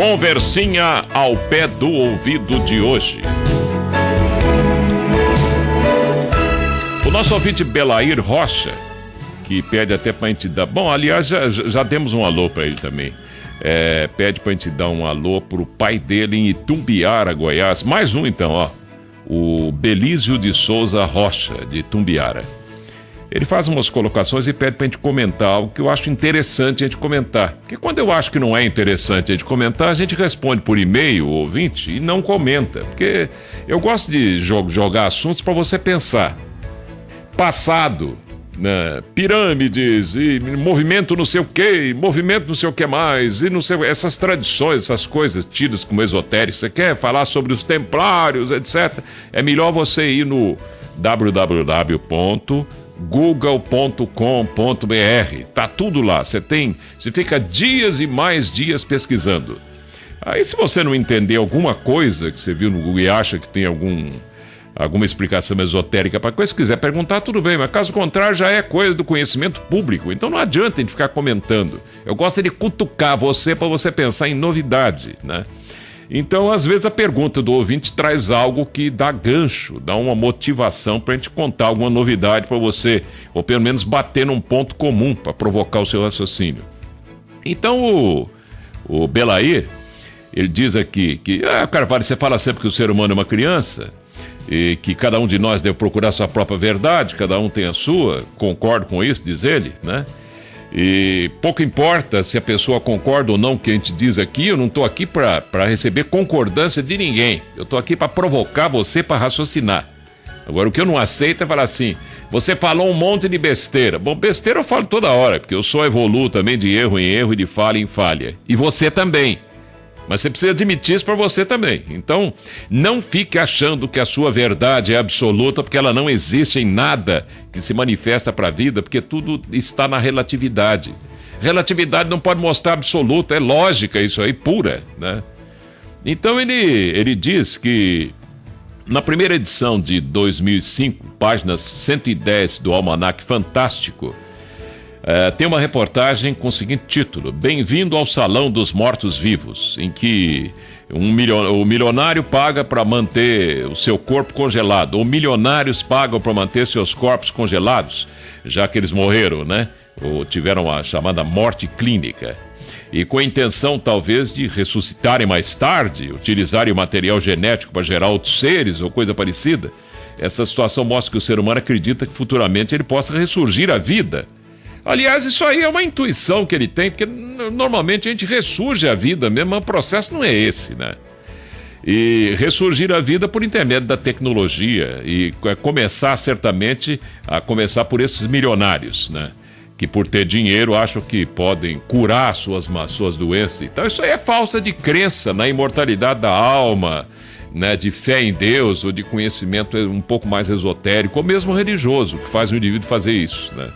Conversinha ao pé do ouvido de hoje. O nosso ouvinte Belair Rocha, que pede até pra gente dar... Bom, aliás, já demos um alô pra ele também. Pede pra gente dar um alô pro pai dele em Itumbiara, Goiás. Mais um então, ó. O Belísio de Souza Rocha, de Itumbiara. Ele faz umas colocações e pede pra gente comentar algo que eu acho interessante a gente comentar. Porque quando eu acho que não é interessante a gente comentar, a gente responde por e-mail, ouvinte, e não comenta. Porque eu gosto de jogar assuntos pra você pensar. Passado, né? Pirâmides, e movimento não sei o que, movimento não sei o que mais, e não sei, essas tradições, essas coisas tidas como esotéricas. Você quer falar sobre os templários, etc. É melhor você ir no www.google.com.br. Tá tudo lá. Você fica dias e mais dias pesquisando. Aí, se você não entender alguma coisa que você viu no Google e acha que tem alguma explicação esotérica para coisa, se quiser perguntar, tudo bem, mas caso contrário já é coisa do conhecimento público, então não adianta a gente ficar comentando. Eu gosto de cutucar você para você pensar em novidade, né? Então, às vezes a pergunta do ouvinte traz algo que dá gancho, dá uma motivação para a gente contar alguma novidade para você, ou pelo menos bater num ponto comum para provocar o seu raciocínio. Então, o Belair, ele diz aqui que, Carvalho, você fala sempre que o ser humano é uma criança, e que cada um de nós deve procurar sua própria verdade, cada um tem a sua, concordo com isso, diz ele, né? E pouco importa se a pessoa concorda ou não com o que a gente diz aqui, eu não estou aqui para receber concordância de ninguém, eu estou aqui para provocar você para raciocinar. Agora, o que eu não aceito é falar assim, você falou um monte de besteira. Bom, besteira eu falo toda hora, porque eu só evoluo também de erro em erro e de falha em falha. E você também. Mas você precisa admitir isso para você também. Então, não fique achando que a sua verdade é absoluta, porque ela não existe em nada que se manifesta para a vida, porque tudo está na relatividade. Relatividade não pode mostrar absoluta, é lógica isso aí, pura, né? Então, ele diz que na primeira edição de 2005, páginas 110 do Almanaque Fantástico, tem uma reportagem com o seguinte título: Bem-vindo ao Salão dos Mortos-Vivos, em que o milionário paga para manter o seu corpo congelado, ou milionários pagam para manter seus corpos congelados, já que eles morreram, né? Ou tiveram a chamada morte clínica. E com a intenção, talvez, de ressuscitarem mais tarde, utilizarem o material genético para gerar outros seres ou coisa parecida. Essa situação mostra que o ser humano acredita que futuramente ele possa ressurgir à vida. Aliás, isso aí é uma intuição que ele tem, porque normalmente a gente ressurge a vida mesmo, mas o processo não é esse, né? E ressurgir a vida por intermédio da tecnologia e começar certamente a começar por esses milionários, né? Que por ter dinheiro acham que podem curar suas doenças. Então isso aí é falsa de crença na imortalidade da alma, né? De fé em Deus ou de conhecimento um pouco mais esotérico ou mesmo religioso, que faz o indivíduo fazer isso, né?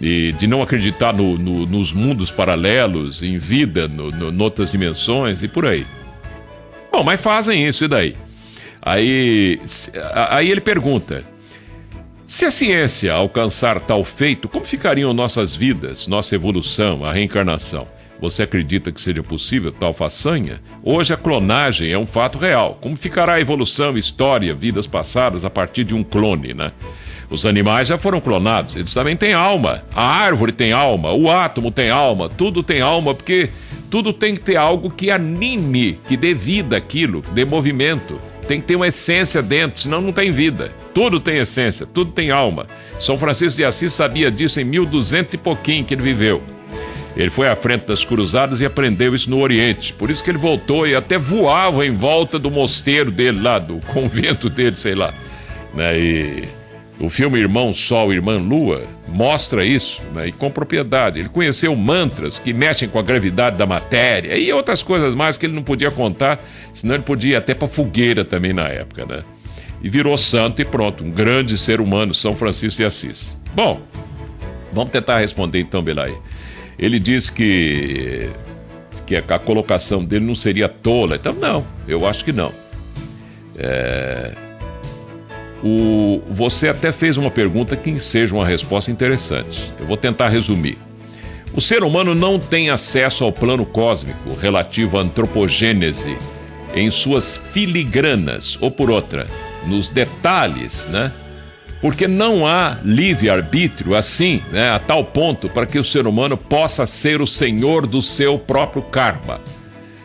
E de não acreditar nos mundos paralelos, em vida, em outras dimensões e por aí. Bom, mas fazem isso, e daí? Aí ele pergunta: se a ciência alcançar tal feito, como ficariam nossas vidas, nossa evolução, a reencarnação? Você acredita que seja possível tal façanha? Hoje a clonagem é um fato real. Como ficará a evolução, história, vidas passadas a partir de um clone, né? Os animais já foram clonados, eles também têm alma. A árvore tem alma, o átomo tem alma, tudo tem alma, porque tudo tem que ter algo que anime, que dê vida àquilo, que dê movimento. Tem que ter uma essência dentro, senão não tem vida. Tudo tem essência, tudo tem alma. São Francisco de Assis sabia disso em 1200 e pouquinho que ele viveu. Ele foi à frente das cruzadas e aprendeu isso no Oriente. Por isso que ele voltou e até voava em volta do mosteiro dele lá, do convento dele, sei lá, né? E o filme Irmão Sol, Irmã Lua mostra isso, né? E com propriedade. Ele conheceu mantras que mexem com a gravidade da matéria e outras coisas mais que ele não podia contar, senão ele podia ir até para fogueira também na época, né? E virou santo e pronto, um grande ser humano, São Francisco de Assis. Bom, vamos tentar responder então, Belay. Ele diz que a colocação dele não seria tola. Então, não, eu acho que não. Você até fez uma pergunta que seja uma resposta interessante. Eu vou tentar resumir. O ser humano não tem acesso ao plano cósmico relativo à antropogênese em suas filigranas, ou por outra, nos detalhes, né? Porque não há livre-arbítrio assim, né, a tal ponto para que o ser humano possa ser o senhor do seu próprio karma.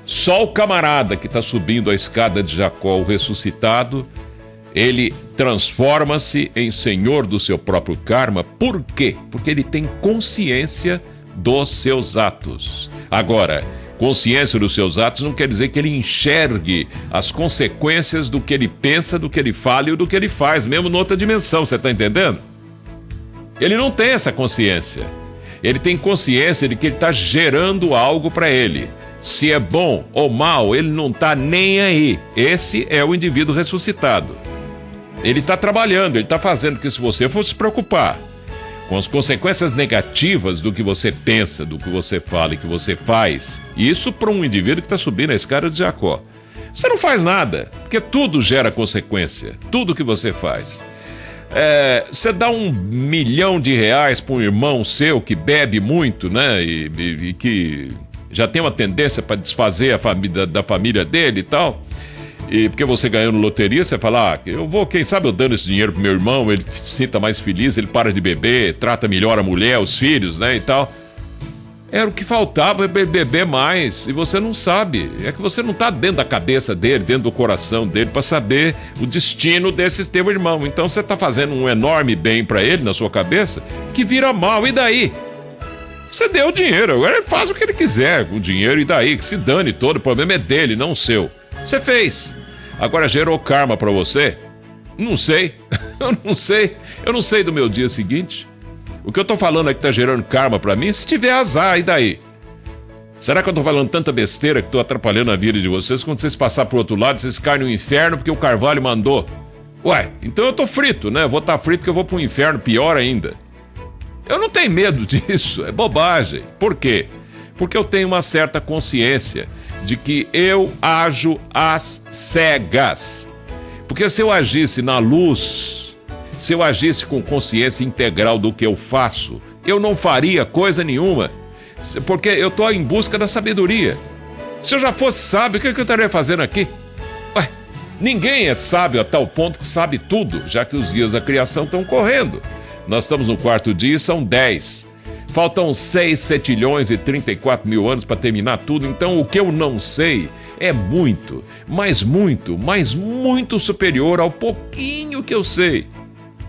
Só o camarada que está subindo a escada de Jacó, o ressuscitado, ele transforma-se em senhor do seu próprio karma. Por quê? Porque ele tem consciência dos seus atos. Agora, consciência dos seus atos não quer dizer que ele enxergue as consequências do que ele pensa, do que ele fala e do que ele faz, mesmo noutra dimensão, você está entendendo? Ele não tem essa consciência. Ele tem consciência de que ele está gerando algo para ele. Se é bom ou mal, ele não está nem aí. Esse é o indivíduo ressuscitado. Ele está trabalhando, ele está fazendo, que se você fosse se preocupar com as consequências negativas do que você pensa, do que você fala e que você faz, isso para um indivíduo que está subindo a escada de Jacó, você não faz nada, porque tudo gera consequência, tudo que você faz. Você dá R$1 milhão para um irmão seu que bebe muito, né, e que já tem uma tendência para desfazer da família dele e tal, e porque você ganhou no loteria, você fala, eu vou, quem sabe eu dando esse dinheiro pro meu irmão, ele se sinta mais feliz, ele para de beber, trata melhor a mulher, os filhos, né, e tal. Era o que faltava, beber mais, e você não sabe, é que você não tá dentro da cabeça dele, dentro do coração dele, para saber o destino desse teu irmão. Então você tá fazendo um enorme bem para ele na sua cabeça, que vira mal, e daí? Você deu o dinheiro, agora ele faz o que ele quiser com o dinheiro, e daí? Que se dane todo, o problema é dele, não o seu. Você fez. Agora gerou karma pra você? Não sei. Eu não sei do meu dia seguinte. O que eu tô falando é que tá gerando karma pra mim, se tiver azar, e daí? Será que eu tô falando tanta besteira que tô atrapalhando a vida de vocês? Quando vocês passarem pro outro lado, vocês caem no inferno porque o Carvalho mandou. Ué, então eu tô frito, né? Vou estar frito que eu vou pro inferno, pior ainda. Eu não tenho medo disso, é bobagem. Por quê? Porque eu tenho uma certa consciência de que eu ajo às cegas. Porque se eu agisse na luz, se eu agisse com consciência integral do que eu faço, eu não faria coisa nenhuma. Porque eu estou em busca da sabedoria. Se eu já fosse sábio, o que eu estaria fazendo aqui? Ué, ninguém é sábio a tal ponto que sabe tudo, já que os dias da criação estão correndo. Nós estamos no 4º dia e são 10. Faltam 6 setilhões e 34 mil anos para terminar tudo, então o que eu não sei é muito, mas muito superior ao pouquinho que eu sei.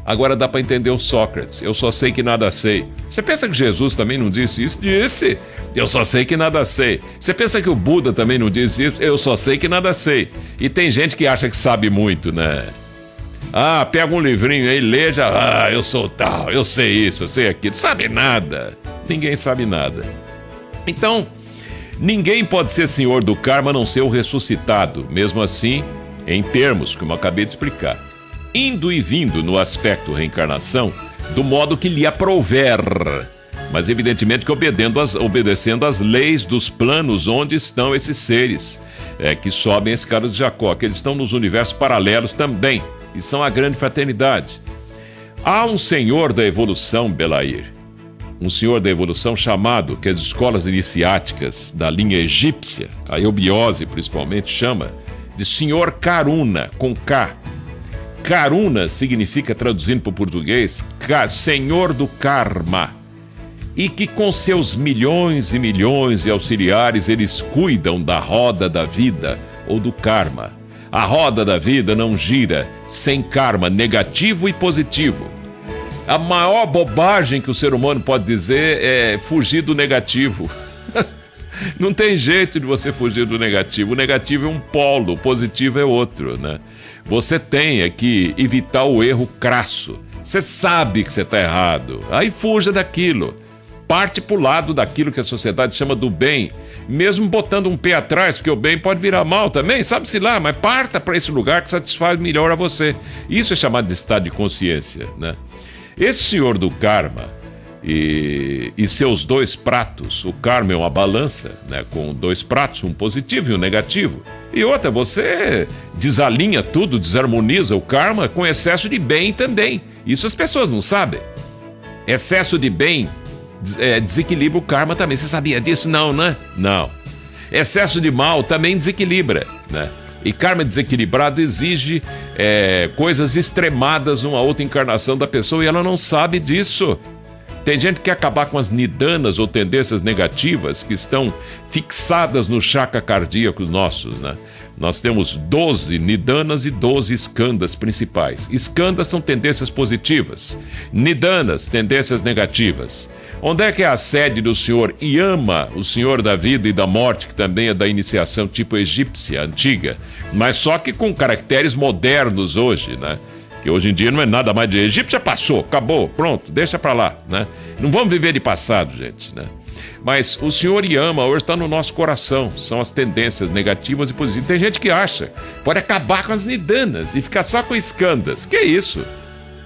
Agora dá para entender o Sócrates, eu só sei que nada sei. Você pensa que Jesus também não disse isso? Disse, eu só sei que nada sei. Você pensa que o Buda também não disse isso? Eu só sei que nada sei. E tem gente que acha que sabe muito, né? Pega um livrinho aí, lê, já, eu sou tal, eu sei isso, eu sei aquilo. Sabe nada. Ninguém sabe nada. Então, ninguém pode ser senhor do karma a não ser o ressuscitado. Mesmo assim, em termos, como eu acabei de explicar. Indo e vindo no aspecto reencarnação, do modo que lhe aprouver. Mas evidentemente que obedecendo às leis dos planos onde estão esses seres que sobem a escada de Jacó, que eles estão nos universos paralelos também. E são a grande fraternidade. Há um senhor da evolução, Belair, um senhor da evolução chamado, que as escolas iniciáticas da linha egípcia, a eubiose principalmente, chama de senhor Karuna, com K. Karuna significa, traduzindo para o português, senhor do karma. E que com seus milhões e milhões de auxiliares, eles cuidam da roda da vida ou do karma. A roda da vida não gira sem karma negativo e positivo. A maior bobagem que o ser humano pode dizer é fugir do negativo. Não tem jeito de você fugir do negativo. O negativo é um polo, o positivo é outro, né? Você tem que evitar o erro crasso. Você sabe que você está errado. Aí fuja daquilo. Parte para o lado daquilo que a sociedade chama do bem, mesmo botando um pé atrás, porque o bem pode virar mal também, sabe-se lá, mas parta para esse lugar que satisfaz melhor a você. Isso é chamado de estado de consciência, né? Esse senhor do karma e seus 2 pratos, o karma é uma balança, né, com 2 pratos, um positivo e um negativo. E outra, você desalinha tudo, desarmoniza o karma com excesso de bem também. Isso as pessoas não sabem. Excesso de bem desequilibra o karma também. Você sabia disso? Não, né? Não. Excesso de mal também desequilibra, né? E karma desequilibrado exige coisas extremadas numa outra encarnação da pessoa e ela não sabe disso. Tem gente que quer acabar com as nidanas ou tendências negativas que estão fixadas no chakra cardíaco nossos, né? Nós temos 12 nidanas e 12 skandhas principais. Skandhas são tendências positivas, nidanas, tendências negativas. Onde é que é a sede do senhor Yama, o senhor da vida e da morte, que também é da iniciação tipo egípcia, antiga, mas só que com caracteres modernos hoje, né? Que hoje em dia não é nada mais de Egito, já passou, acabou, pronto, deixa pra lá, né? Não vamos viver de passado, gente, né? Mas o senhor Yama hoje está no nosso coração, são as tendências negativas e positivas. Tem gente que acha, pode acabar com as nidanas e ficar só com skandhas. Que isso?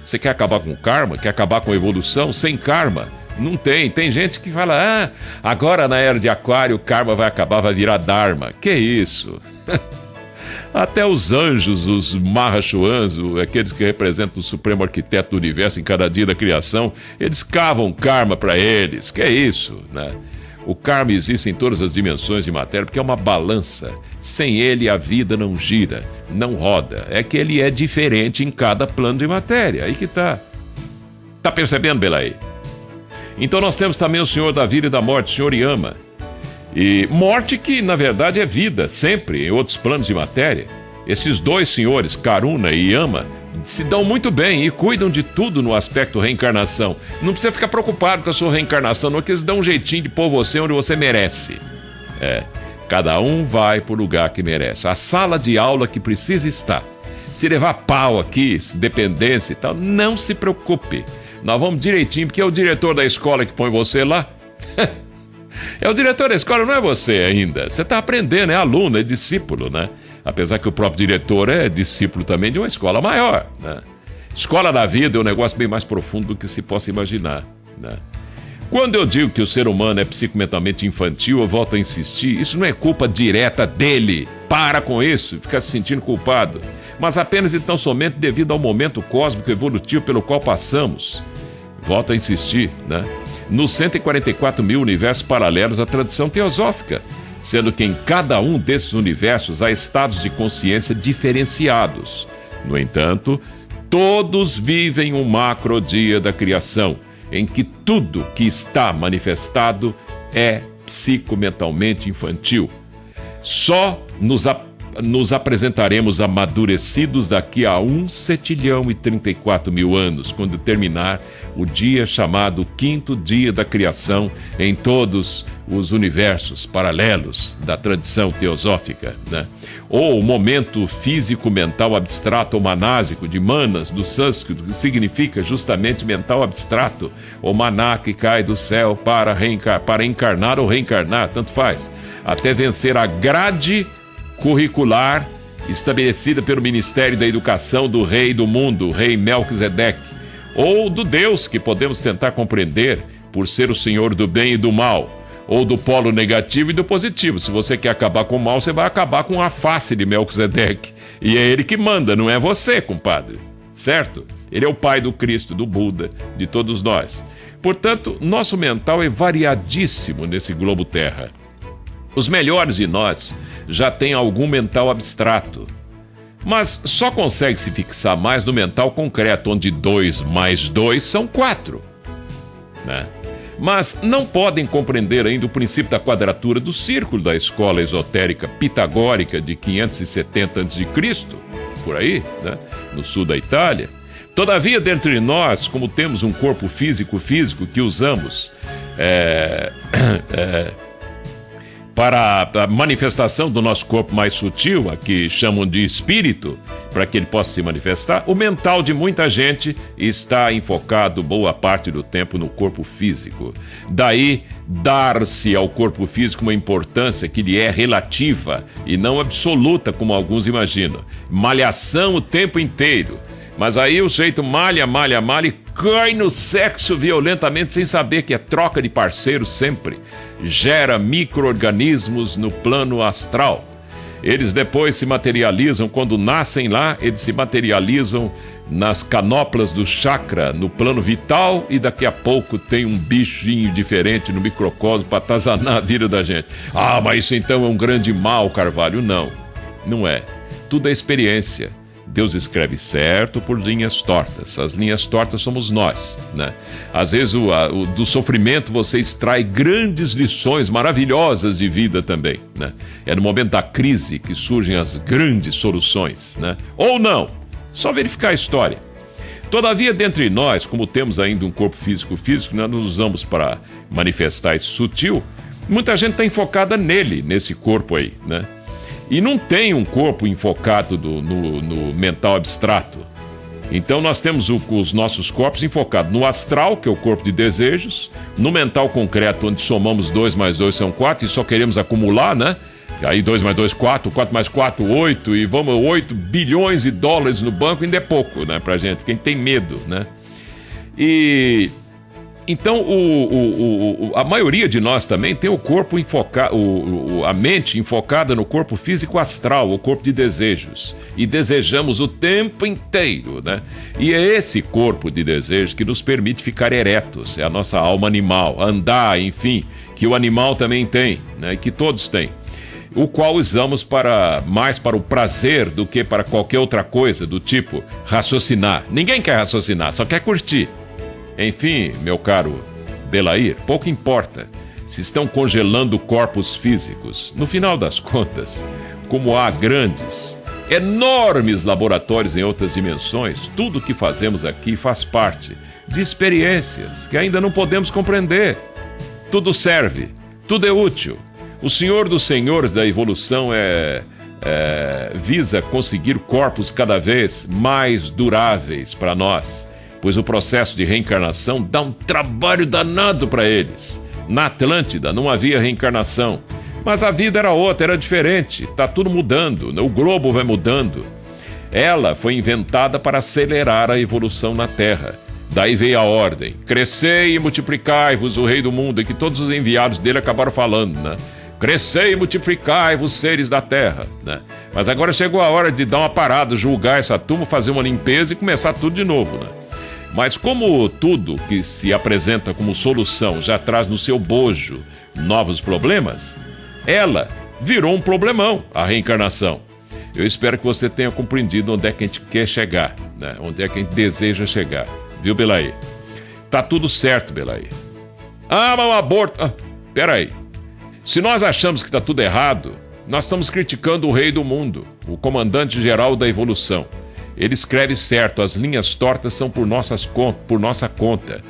Você quer acabar com o karma? Quer acabar com a evolução? Sem karma? Não tem. Tem gente que fala, agora na era de aquário o karma vai acabar, vai virar dharma. Que isso? Até os anjos, os Mahashoans, aqueles que representam o supremo arquiteto do universo em cada dia da criação, eles cavam karma para eles. Que é isso, né? O karma existe em todas as dimensões de matéria porque é uma balança. Sem ele a vida não gira, não roda. É que ele é diferente em cada plano de matéria. Aí que tá. Tá percebendo, Belay? Então nós temos também o Senhor da vida e da morte, o Senhor Yama. E morte que, na verdade, é vida, sempre, em outros planos de matéria. Esses dois senhores, Karuna e Yama, se dão muito bem e cuidam de tudo no aspecto reencarnação. Não precisa ficar preocupado com a sua reencarnação, não, que eles dão um jeitinho de pôr você onde você merece. Cada um vai para o lugar que merece. A sala de aula que precisa estar. Se levar pau aqui, dependência e tal, não se preocupe. Nós vamos direitinho, porque é o diretor da escola que põe você lá. É o diretor da escola, não é você ainda. Você está aprendendo, é aluno, é discípulo, né? Apesar que o próprio diretor é discípulo também de uma escola maior, né? Escola da vida é um negócio bem mais profundo do que se possa imaginar, né? Quando eu digo que o ser humano é psicomentalmente infantil, eu volto a insistir, isso não é culpa direta dele. Para com isso, fica se sentindo culpado. Mas apenas e tão somente devido ao momento cósmico evolutivo pelo qual passamos. Volto a insistir, né? Nos 144 mil universos paralelos à tradição teosófica, sendo que em cada um desses universos há estados de consciência diferenciados. No entanto, todos vivem um macro dia da criação, em que tudo que está manifestado é psicomentalmente infantil. Só nos apresentaremos amadurecidos daqui a 1.034.000 anos, quando terminar o dia chamado quinto dia da criação em todos os universos paralelos da tradição teosófica, né? Ou o momento físico-mental abstrato ou manásico de manas, do sânscrito, que significa justamente mental abstrato, ou maná que cai do céu para encarnar ou reencarnar, tanto faz, até vencer a grade curricular estabelecida pelo Ministério da Educação do Rei do Mundo, o Rei Melquisedeque, ou do Deus que podemos tentar compreender por ser o Senhor do bem e do mal, ou do polo negativo e do positivo. Se você quer acabar com o mal, você vai acabar com a face de Melquisedeque, e é ele que manda, não é você, compadre, certo? Ele é o pai do Cristo, do Buda, de todos nós. Portanto, nosso mental é variadíssimo nesse globo terra. Os melhores de nós já têm algum mental abstrato, mas só consegue se fixar mais no mental concreto, onde 2 mais 2 são 4, né? Mas não podem compreender ainda o princípio da quadratura do círculo da escola esotérica pitagórica de 570 a.C., por aí, né? No sul da Itália. Todavia, dentre nós, como temos um corpo físico que usamos para a manifestação do nosso corpo mais sutil, a que chamam de espírito, para que ele possa se manifestar, o mental de muita gente está enfocado boa parte do tempo no corpo físico. Daí, dar-se ao corpo físico uma importância que lhe é relativa e não absoluta, como alguns imaginam. Malhação o tempo inteiro. Mas aí o sujeito malha e cai no sexo violentamente sem saber que é troca de parceiro sempre. Gera micro-organismos no plano astral. Eles depois se materializam, quando nascem lá, eles se materializam nas canoplas do chakra, no plano vital, e daqui a pouco tem um bichinho diferente no microcosmo para atazanar a vida da gente. Ah, mas isso então é um grande mal, Carvalho. Não, não é. Tudo é experiência. Deus escreve certo por linhas tortas. As linhas tortas somos nós, né? Às vezes do sofrimento você extrai grandes lições maravilhosas de vida também, né? É no momento da crise que surgem as grandes soluções, né? Ou não, só verificar a história. Todavia, dentre nós, como temos ainda um corpo físico, nós nos usamos para manifestar esse sutil, muita gente está enfocada nele, nesse corpo aí, né? E não tem um corpo enfocado no mental abstrato. Então nós temos os nossos corpos enfocados no astral, que é o corpo de desejos, no mental concreto, onde somamos 2 mais 2 são 4 e só queremos acumular, né? Aí 2 mais 2, 4, 4 mais 4, 8, e vamos 8 bilhões de dólares no banco, ainda é pouco, né, pra gente, quem tem medo, né? E então a maioria de nós também tem o corpo enfocado, a mente enfocada no corpo físico astral, o corpo de desejos, e desejamos o tempo inteiro, né? E é esse corpo de desejos que nos permite ficar eretos, é a nossa alma animal, andar, enfim, que o animal também tem, né? Que todos têm, o qual usamos mais para o prazer do que para qualquer outra coisa, do tipo raciocinar. Ninguém quer raciocinar, só quer curtir. Enfim, meu caro Belair, pouco importa se estão congelando corpos físicos. No final das contas, como há grandes, enormes laboratórios em outras dimensões, tudo o que fazemos aqui faz parte de experiências que ainda não podemos compreender. Tudo serve, tudo é útil. O Senhor dos Senhores da evolução visa conseguir corpos cada vez mais duráveis para nós, pois o processo de reencarnação dá um trabalho danado para eles. Na Atlântida não havia reencarnação, mas a vida era outra, era diferente. Está tudo mudando, o globo vai mudando. Ela foi inventada para acelerar a evolução na Terra. Daí veio a ordem: crescei e multiplicai-vos, o rei do mundo, e que todos os enviados dele acabaram falando, né? Crescei e multiplicai-vos, seres da terra, né? Mas agora chegou a hora de dar uma parada, julgar essa turma, fazer uma limpeza e começar tudo de novo, né? Mas como tudo que se apresenta como solução já traz no seu bojo novos problemas, ela virou um problemão, a reencarnação. Eu espero que você tenha compreendido onde é que a gente quer chegar, né? Onde é que a gente deseja chegar. Viu, Belair? Tá tudo certo, Belair. Ah, mas o aborto... Ah, peraí. Se nós achamos que tá tudo errado, nós estamos criticando o rei do mundo, o comandante-geral da evolução. Ele escreve certo, as linhas tortas são por nossa conta.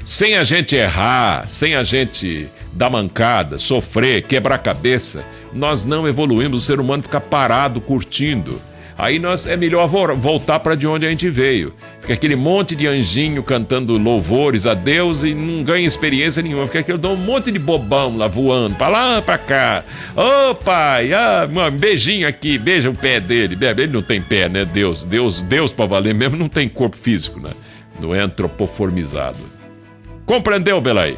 Sem a gente errar, sem a gente dar mancada, sofrer, quebrar a cabeça, nós não evoluímos, o ser humano fica parado, curtindo. Aí é melhor voltar para de onde a gente veio. Fica aquele monte de anjinho cantando louvores a Deus e não ganha experiência nenhuma. Fica aquele um monte de bobão lá voando, para lá, para cá. Ô pai, um beijinho aqui, beija o pé dele. Ele não tem pé, né? Deus para valer mesmo não tem corpo físico, né? Não é antropoformizado. Compreendeu, Belair?